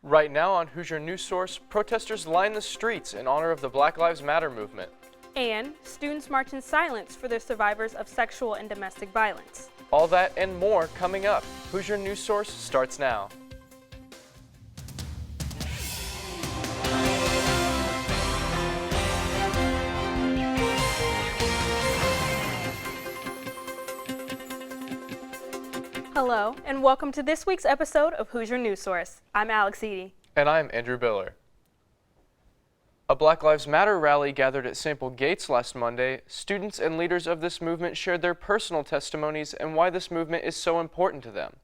Right now on Hoosier News Source, protesters line the streets in honor of the Black Lives Matter movement. And students march in silence for the survivors of sexual and domestic violence. All that and more coming up. Hoosier News Source starts now. Hello, and welcome to this week's episode of Hoosier News Source. I'm Alex Eady. And I'm Andrew Biller. A Black Lives Matter rally gathered at St. Paul Gates last Monday. Students and leaders of this movement shared their personal testimonies and why this movement is so important to them.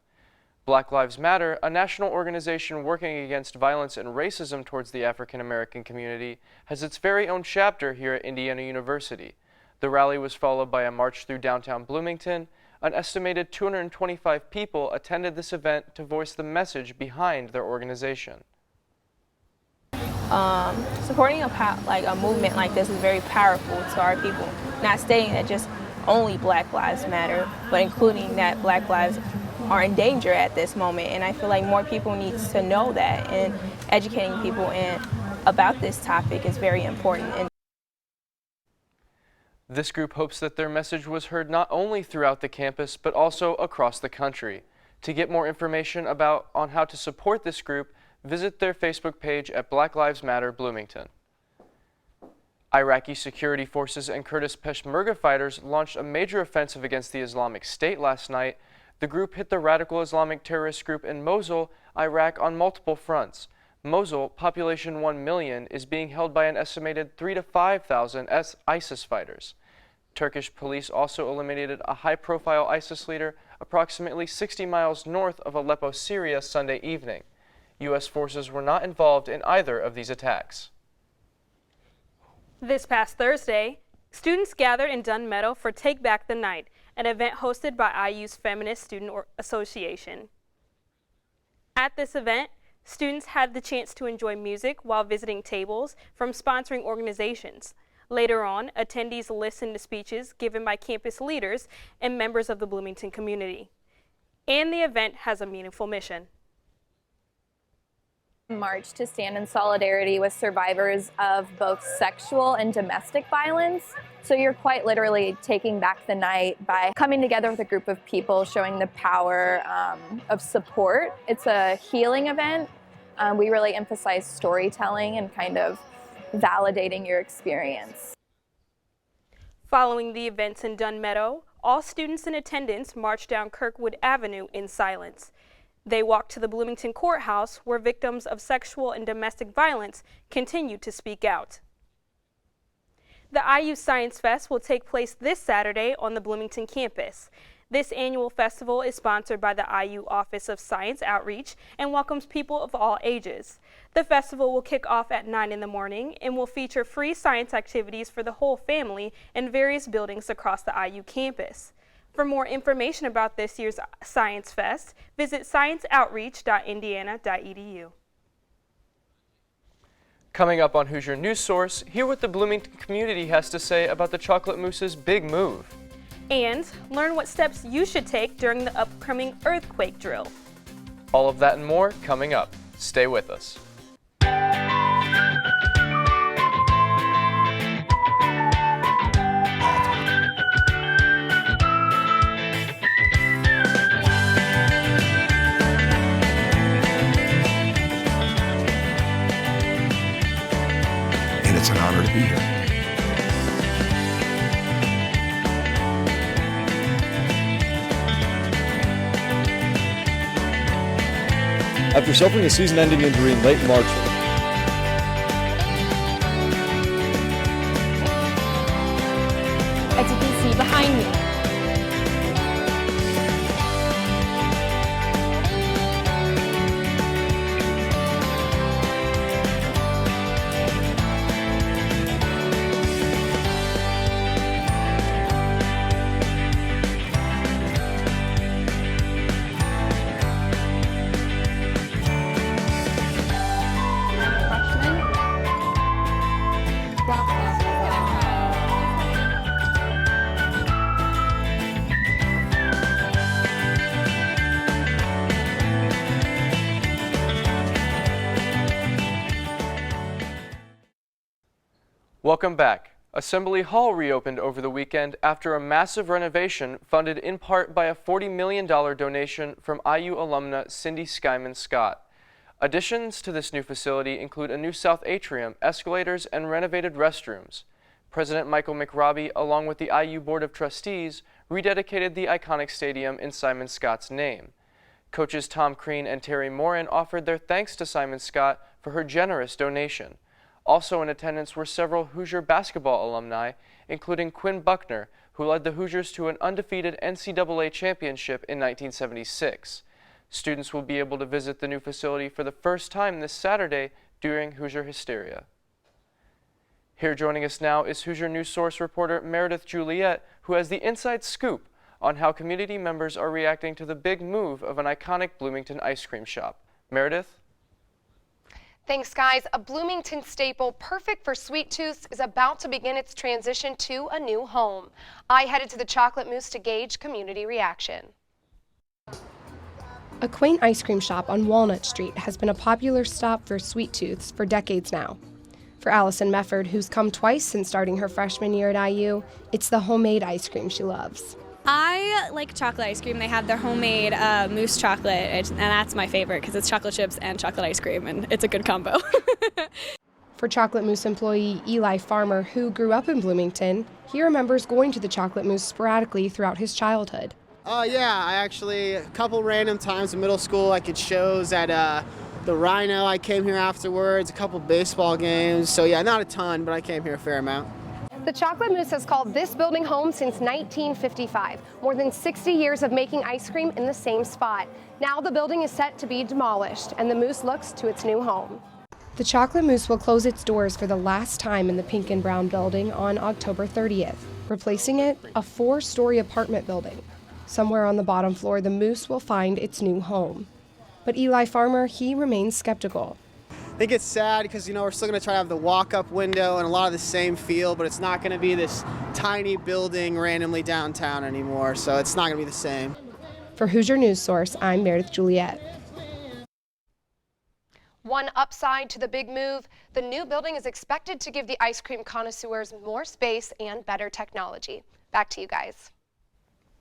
Black Lives Matter, a national organization working against violence and racism towards the African American community, has its very own chapter here at Indiana University. The rally was followed by a march through downtown Bloomington. An estimated 225 people attended this event to voice the message behind their organization. Supporting a movement like this is very powerful to our people. Not stating that just only Black Lives Matter, but including that Black lives are in danger at this moment. And I feel like more people need to know that, and educating people about this topic is very important. This group hopes that their message was heard not only throughout the campus, but also across the country. To get more information on how to support this group, visit their Facebook page at Black Lives Matter Bloomington. Iraqi security forces and Kurdish Peshmerga fighters launched a major offensive against the Islamic State last night. The group hit the radical Islamic terrorist group in Mosul, Iraq on multiple fronts. Mosul, population 1 million, is being held by an estimated 3,000 to 5,000 ISIS fighters. Turkish police also eliminated a high-profile ISIS leader approximately 60 miles north of Aleppo, Syria, Sunday evening. U.S. forces were not involved in either of these attacks. This past Thursday, students gathered in Dunn Meadow for Take Back the Night, an event hosted by IU's Feminist Student Association. At this event, students had the chance to enjoy music while visiting tables from sponsoring organizations. Later on, attendees listened to speeches given by campus leaders and members of the Bloomington community. And the event has a meaningful mission. March to stand in solidarity with survivors of both sexual and domestic violence. So you're quite literally taking back the night by coming together with a group of people, showing the power of support. It's a healing event. We really emphasize storytelling and kind of validating your experience. Following the events in Dunn Meadow, all students in attendance marched down Kirkwood Avenue in silence. They walked to the Bloomington courthouse, where victims of sexual and domestic violence continue to speak out. The IU Science Fest will take place this Saturday on the Bloomington campus. This annual festival is sponsored by the IU Office of Science Outreach and welcomes people of all ages. The festival will kick off at 9 in the morning and will feature free science activities for the whole family in various buildings across the IU campus. For more information about this year's Science Fest, visit scienceoutreach.indiana.edu. Coming up on Hoosier News Source, hear what the Bloomington community has to say about the Chocolate Moose's big move. And learn what steps you should take during the upcoming earthquake drill. All of that and more coming up. Stay with us. And it's an honor to be here. After suffering a season-ending injury in late March, As you can see behind me, Welcome back. Assembly Hall reopened over the weekend after a massive renovation funded in part by a $40 million donation from IU alumna Cindy Skyman Scott. Additions to this new facility include a new south atrium, escalators, and renovated restrooms. President Michael McRobbie, along with the IU Board of Trustees, rededicated the iconic stadium in Simon Scott's name. Coaches Tom Crean and Terry Morin offered their thanks to Simon Scott for her generous donation. Also in attendance were several Hoosier basketball alumni, including Quinn Buckner, who led the Hoosiers to an undefeated NCAA championship in 1976. Students will be able to visit the new facility for the first time this Saturday during Hoosier Hysteria. Here joining us now is Hoosier News Source reporter Meredith Juliet, who has the inside scoop on how community members are reacting to the big move of an iconic Bloomington ice cream shop. Meredith? Thanks, guys. A Bloomington staple perfect for sweet tooths is about to begin its transition to a new home. I headed to the Chocolate Mousse to gauge community reaction. A quaint ice cream shop on Walnut Street has been a popular stop for sweet tooths for decades now. For Allison Mefford, who's come twice since starting her freshman year at IU, it's the homemade ice cream she loves. I like chocolate ice cream. They have their homemade mousse chocolate, and that's my favorite because it's chocolate chips and chocolate ice cream, and it's a good combo. For Chocolate Mousse employee Eli Farmer, who grew up in Bloomington, he remembers going to the Chocolate Mousse sporadically throughout his childhood. Yeah, I actually, a couple random times in middle school, I could shows at the Rhino. I came here afterwards, a couple baseball games. So yeah, not a ton, but I came here a fair amount. The Chocolate Mousse has called this building home since 1955. More than 60 years of making ice cream in the same spot. Now the building is set to be demolished, and the Mousse looks to its new home. The Chocolate Mousse will close its doors for the last time in the pink and brown building on October 30th, replacing it a 4-story apartment building. Somewhere on the bottom floor, the Mousse will find its new home. But Eli Farmer, he remains skeptical. I think it's sad because, we're still going to try to have the walk-up window and a lot of the same feel, but it's not going to be this tiny building randomly downtown anymore, so it's not going to be the same. For Hoosier News Source, I'm Meredith Juliet. One upside to the big move, the new building is expected to give the ice cream connoisseurs more space and better technology. Back to you guys.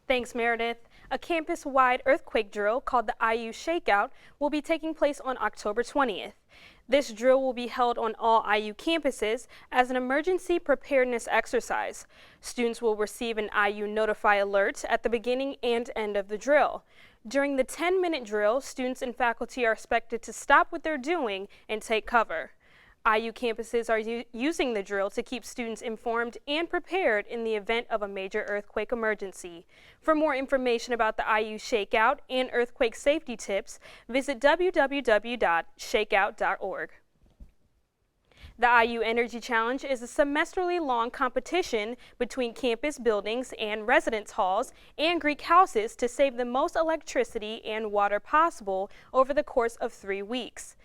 Thanks, Meredith. A campus-wide earthquake drill called the IU Shakeout will be taking place on October 20th. This drill will be held on all IU campuses as an emergency preparedness exercise. Students will receive an IU Notify alert at the beginning and end of the drill. During the 10-minute drill, students and faculty are expected to stop what they're doing and take cover. IU campuses are using the drill to keep students informed and prepared in the event of a major earthquake emergency. For more information about the IU Shakeout and earthquake safety tips, visit www.shakeout.org. The IU Energy Challenge is a semesterly long competition between campus buildings and residence halls and Greek houses to save the most electricity and water possible over the course of 3 weeks.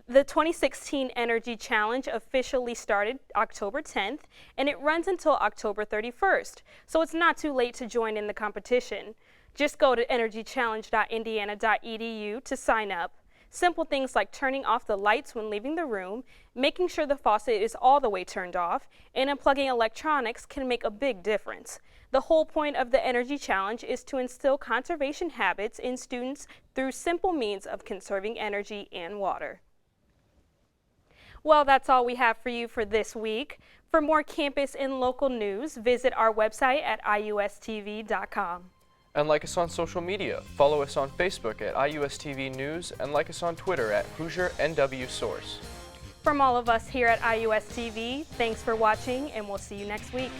The 2016 Energy Challenge officially started October 10th, and it runs until October 31st, so it's not too late to join in the competition. Just go to energychallenge.indiana.edu to sign up. Simple things like turning off the lights when leaving the room, making sure the faucet is all the way turned off, and unplugging electronics can make a big difference. The whole point of the Energy Challenge is to instill conservation habits in students through simple means of conserving energy and water. Well, that's all we have for you for this week. For more campus and local news, visit our website at iustv.com. And like us on social media. Follow us on Facebook at IUSTV News and like us on Twitter at Hoosier NW Source. From all of us here at IUSTV, thanks for watching, and we'll see you next week.